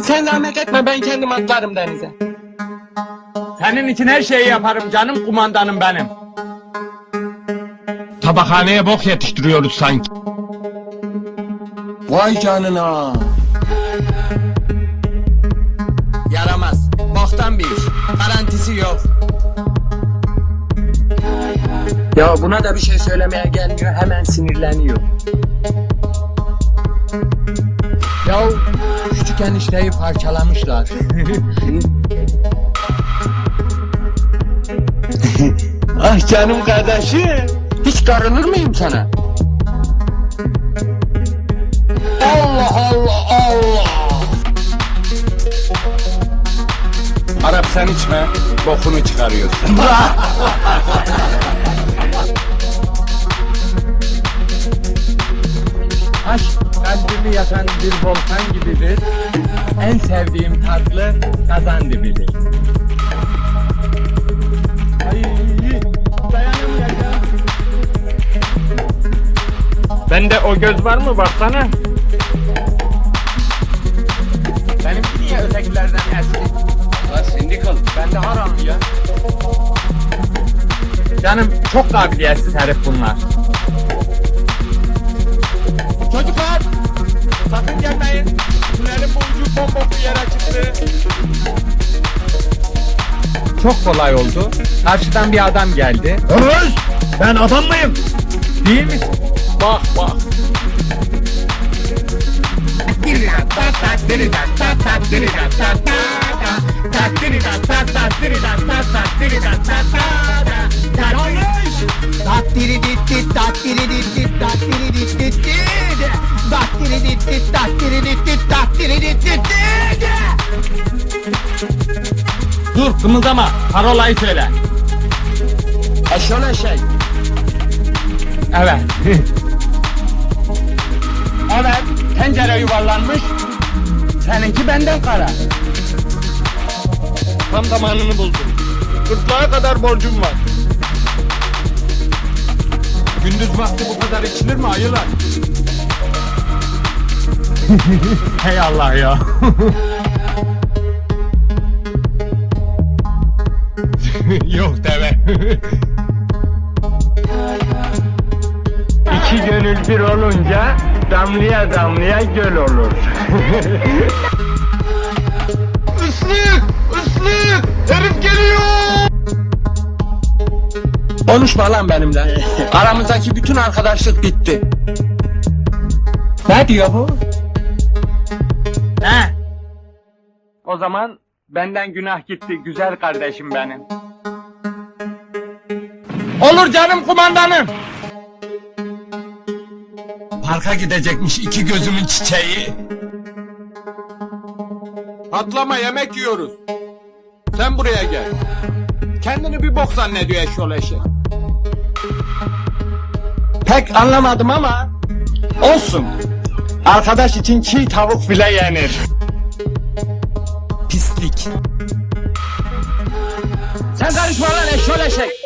Sen zahmet etme, ben kendim atlarım denize. Senin için her şeyi yaparım canım, kumandanım benim. Tabakhaneye bok yetiştiriyoruz sanki. Vay canına. Yaramaz. Boktan bir iş. Garantisi yok. Ya buna da bir şey söylemeye gelmiyor, hemen sinirleniyor. Ya küçük enişteyi parçalamışlar. Ah canım kardeşim, hiç darılır mıyım sana? Allah Allah Allah! Arap sen içme, bokunu çıkarıyorsun. Aşk kalbimi yakan bir volkan gibidir. En sevdiğim tatlı kazan dibidir. Ay, dayanamayacağım. Bende o göz var mı baksana? Benimki niye ötekilerden eski? La sindikal. Ben de haram ya. Canım çok kabiliyetsiz herif bunlar. Çocuklar! Sakın gelmeyin. Tünelin bu ucu bomboş bir yere çıktı. Çok kolay oldu. Karşıdan bir adam geldi. Öz! Ben adam mıyım? Değil misin? Bak bak. Dur kımıldama. Parolayı söyle. Şöyle şey. Evet. Evet, tencere yuvarlanmış. Seninki benden kara. Tam zamanını buldum. Gırtlağa kadar borcum var. Gündüz vakti bu kadar içilir mi ayılar? Hey Allah ya. Yok deve. İki gönül bir olunca damlaya damlaya göl olur. Islık! Islık! Herif geliyor! Konuşma lan benimle. Aramızdaki bütün arkadaşlık bitti. Ne diyor bu? He? O zaman benden günah gitti güzel kardeşim benim. Olur canım kumandanım. Parka gidecekmiş iki gözümün çiçeği. Patlama yemek yiyoruz. Sen buraya gel. Kendini bir bok zannediyor eşyol eşek. Pek anlamadım ama olsun. Arkadaş için çiğ tavuk bile yenir. Pislik. Sen karışma lan eşyol eşek.